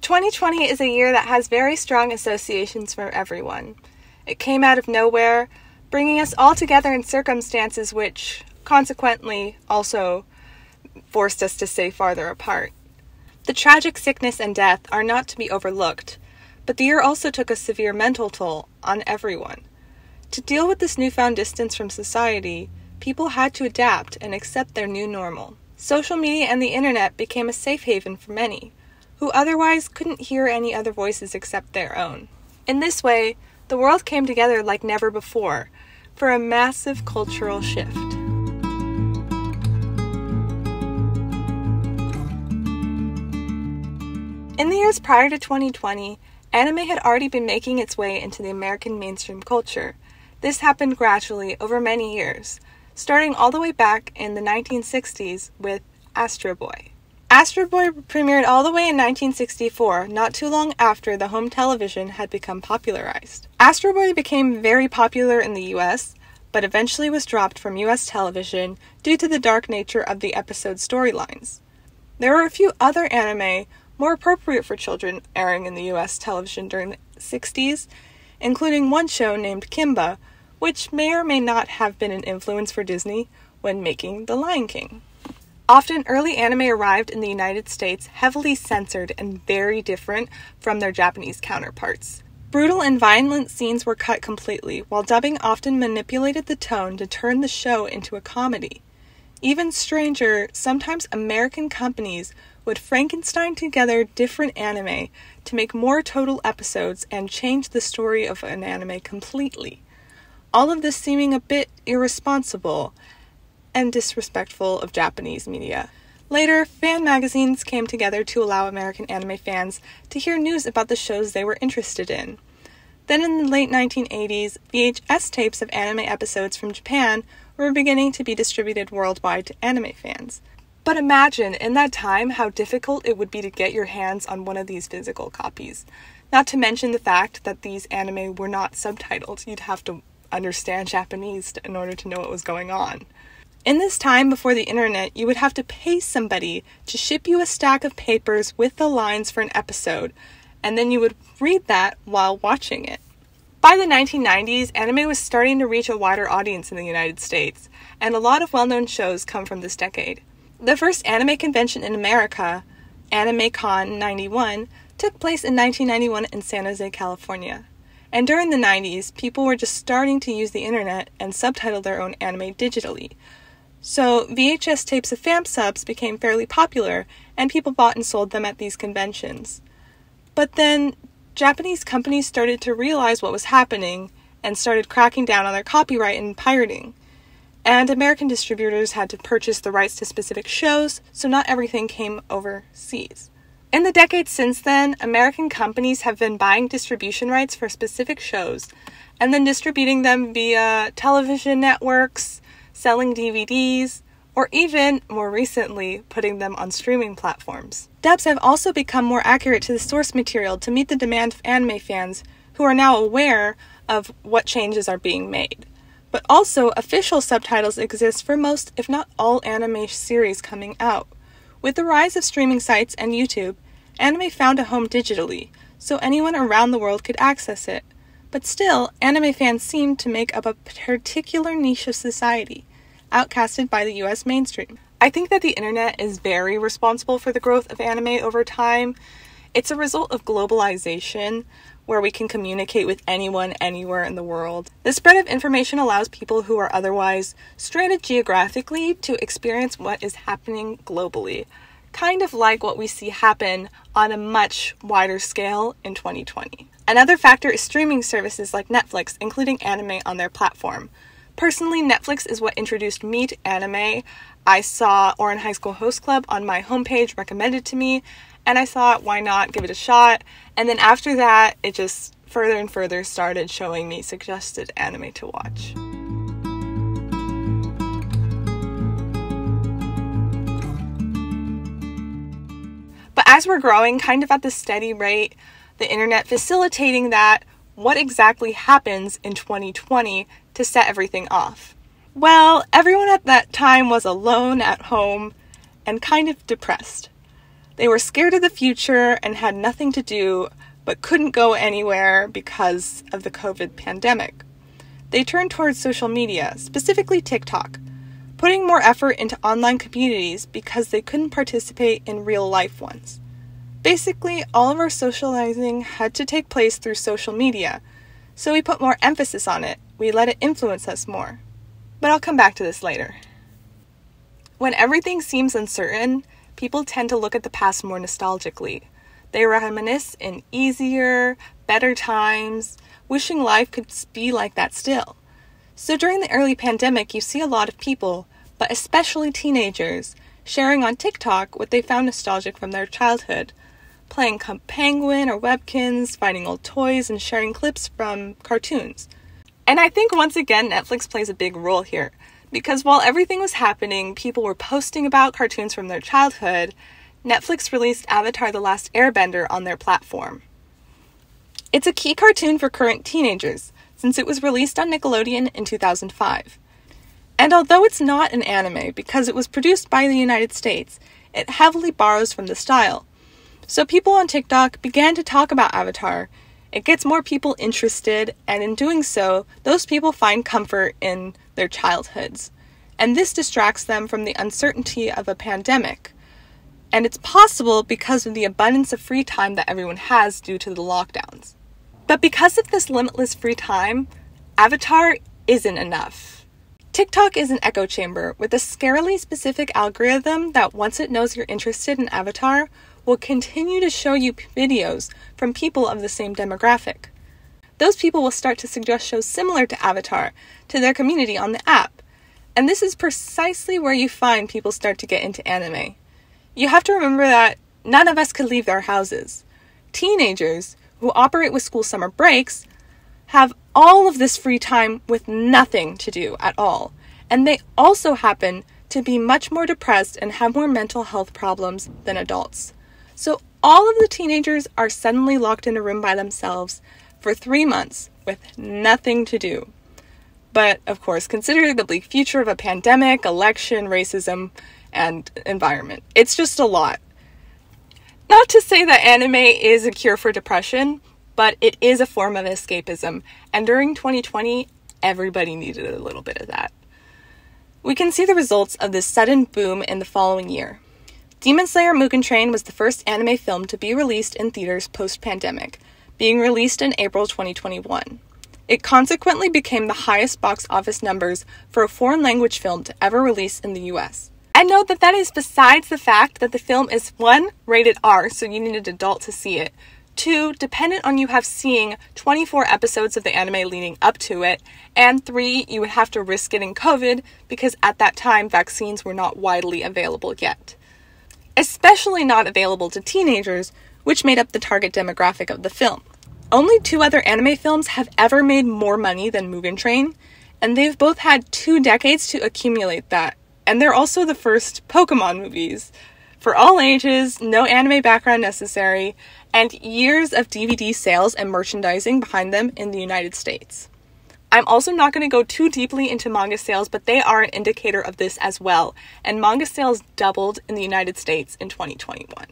2020 is a year that has very strong associations for everyone. It came out of nowhere, bringing us all together in circumstances which, consequently, also forced us to stay farther apart. The tragic sickness and death are not to be overlooked, but the year also took a severe mental toll on everyone. To deal with this newfound distance from society, people had to adapt and accept their new normal. Social media and the internet became a safe haven for many, who otherwise couldn't hear any other voices except their own. In this way, the world came together like never before, for a massive cultural shift. In the years prior to 2020, anime had already been making its way into the American mainstream culture. This happened gradually over many years, starting all the way back in the 1960s with Astro Boy. Astro Boy premiered all the way in 1964, not too long after the home television had become popularized. Astro Boy became very popular in the US, but eventually was dropped from US television due to the dark nature of the episode storylines. There were a few other anime more appropriate for children airing in the US television during the 60s, including one show named Kimba, which may or may not have been an influence for Disney when making The Lion King. Often, early anime arrived in the United States heavily censored and very different from their Japanese counterparts. Brutal and violent scenes were cut completely, while dubbing often manipulated the tone to turn the show into a comedy. Even stranger, sometimes American companies would Frankenstein together different anime to make more total episodes and change the story of an anime completely. All of this seeming a bit irresponsible and disrespectful of Japanese media. Later, fan magazines came together to allow American anime fans to hear news about the shows they were interested in. Then in the late 1980s, VHS tapes of anime episodes from Japan were beginning to be distributed worldwide to anime fans. But imagine, in that time, how difficult it would be to get your hands on one of these physical copies. Not to mention the fact that these anime were not subtitled. You'd have to understand Japanese in order to know what was going on. In this time before the internet, you would have to pay somebody to ship you a stack of papers with the lines for an episode, and then you would read that while watching it. By the 1990s, anime was starting to reach a wider audience in the United States, and a lot of well-known shows come from this decade. The first anime convention in America, AnimeCon 91, took place in 1991 in San Jose, California. And during the 90s, people were just starting to use the internet and subtitle their own anime digitally. So VHS tapes of fan subs became fairly popular, and people bought and sold them at these conventions. But then, Japanese companies started to realize what was happening and started cracking down on their copyright and pirating. And American distributors had to purchase the rights to specific shows, so not everything came overseas. In the decades since then, American companies have been buying distribution rights for specific shows, and then distributing them via television networks, selling DVDs, or even, more recently, putting them on streaming platforms. Dubs have also become more accurate to the source material to meet the demand of anime fans who are now aware of what changes are being made. But also, official subtitles exist for most, if not all, anime series coming out. With the rise of streaming sites and YouTube, anime found a home digitally, so anyone around the world could access it. But still, anime fans seem to make up a particular niche of society, outcasted by the US mainstream. I think that the internet is very responsible for the growth of anime over time. It's a result of globalization, where we can communicate with anyone, anywhere in the world. The spread of information allows people who are otherwise stranded geographically to experience what is happening globally, kind of like what we see happen on a much wider scale in 2020. Another factor is streaming services like Netflix, including anime on their platform. Personally, Netflix is what introduced me to anime. I saw Ouran High School Host Club on my homepage recommended to me, and I thought, why not give it a shot? And then after that, it just further and further started showing me suggested anime to watch. But as we're growing kind of at this steady rate, the internet facilitating that, what exactly happens in 2020 to set everything off? Well, everyone at that time was alone at home and kind of depressed. They were scared of the future and had nothing to do, but couldn't go anywhere because of the COVID pandemic. They turned towards social media, specifically TikTok, putting more effort into online communities because they couldn't participate in real-life ones. Basically, all of our socializing had to take place through social media, so we put more emphasis on it. We let it influence us more. But I'll come back to this later. When everything seems uncertain, people tend to look at the past more nostalgically. They reminisce in easier, better times, wishing life could be like that still. So during the early pandemic, you see a lot of people, but especially teenagers, sharing on TikTok what they found nostalgic from their childhood, playing Penguin or Webkins, finding old toys, and sharing clips from cartoons. And I think once again, Netflix plays a big role here, because while everything was happening, people were posting about cartoons from their childhood. Netflix released Avatar: The Last Airbender on their platform. It's a key cartoon for current teenagers, since it was released on Nickelodeon in 2005. And although it's not an anime because it was produced by the United States, it heavily borrows from the style. So people on TikTok began to talk about Avatar. It gets more people interested, and in doing so, those people find comfort in their childhoods. And this distracts them from the uncertainty of a pandemic. And it's possible because of the abundance of free time that everyone has due to the lockdowns. But because of this limitless free time, Avatar isn't enough. TikTok is an echo chamber with a scarily specific algorithm that once it knows you're interested in Avatar, will continue to show you videos from people of the same demographic. Those people will start to suggest shows similar to Avatar to their community on the app. And this is precisely where you find people start to get into anime. You have to remember that none of us could leave their houses. Teenagers, who operate with school summer breaks, have all of this free time with nothing to do at all. And they also happen to be much more depressed and have more mental health problems than adults. So all of the teenagers are suddenly locked in a room by themselves for 3 months with nothing to do. But, of course, considering the bleak future of a pandemic, election, racism, and environment, it's just a lot. Not to say that anime is a cure for depression, but it is a form of escapism, and during 2020, everybody needed a little bit of that. We can see the results of this sudden boom in the following year. Demon Slayer Mugen Train was the first anime film to be released in theaters post-pandemic, being released in April 2021. It consequently became the highest box office numbers for a foreign language film to ever release in the US. And note that is besides the fact that the film is 1, rated R, so you need an adult to see it, 2, dependent on you have seen 24 episodes of the anime leading up to it, and 3, you would have to risk getting COVID because at that time vaccines were not widely available yet. Especially not available to teenagers, which made up the target demographic of the film. Only 2 other anime films have ever made more money than Mugen Train, and they've both had 2 decades to accumulate that, and they're also the first Pokemon movies. For all ages, no anime background necessary, and years of DVD sales and merchandising behind them in the United States. I'm also not going to go too deeply into manga sales, but they are an indicator of this as well, and manga sales doubled in the United States in 2021.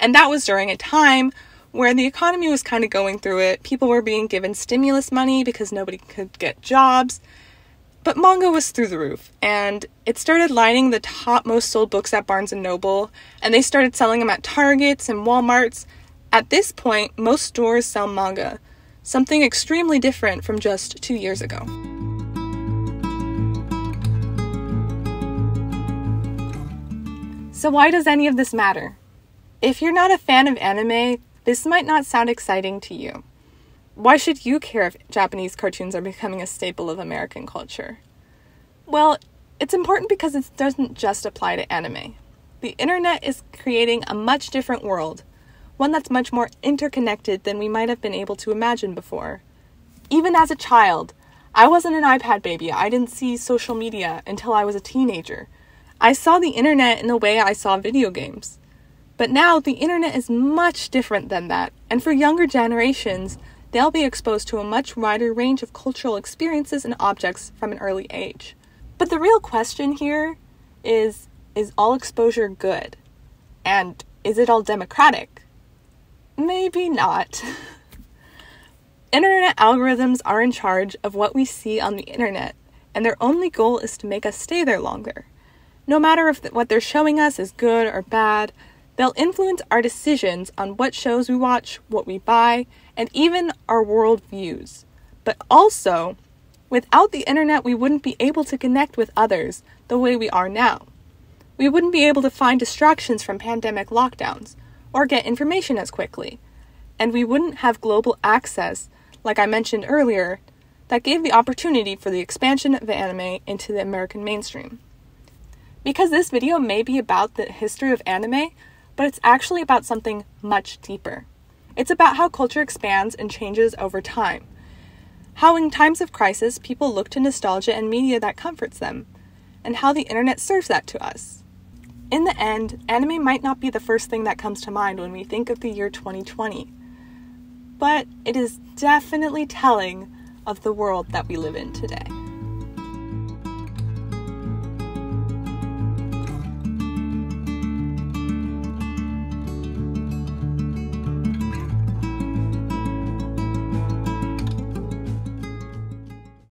And that was during a time where the economy was kind of going through it. People were being given stimulus money because nobody could get jobs, but manga was through the roof, and it started lining the top most sold books at Barnes & Noble, and they started selling them at Targets and Walmarts. At this point, most stores sell manga, something extremely different from just 2 years ago. So why does any of this matter? If you're not a fan of anime, this might not sound exciting to you. Why should you care if Japanese cartoons are becoming a staple of American culture? Well, it's important because it doesn't just apply to anime. The internet is creating a much different world, one that's much more interconnected than we might have been able to imagine before. Even as a child, I wasn't an iPad baby. I didn't see social media until I was a teenager. I saw the internet in the way I saw video games. But now the internet is much different than that, and for younger generations, they'll be exposed to a much wider range of cultural experiences and objects from an early age. But the real question here is all exposure good? And is it all democratic? Maybe not. Internet algorithms are in charge of what we see on the internet, and their only goal is to make us stay there longer. No matter if what they're showing us is good or bad, they'll influence our decisions on what shows we watch, what we buy, and even our world views. But also, without the internet, we wouldn't be able to connect with others the way we are now. We wouldn't be able to find distractions from pandemic lockdowns or get information as quickly. And we wouldn't have global access, like I mentioned earlier, that gave the opportunity for the expansion of anime into the American mainstream. Because this video may be about the history of anime, but it's actually about something much deeper. It's about how culture expands and changes over time. How in times of crisis, people look to nostalgia and media that comforts them, and how the internet serves that to us. In the end, anime might not be the first thing that comes to mind when we think of the year 2020, but it is definitely telling of the world that we live in today.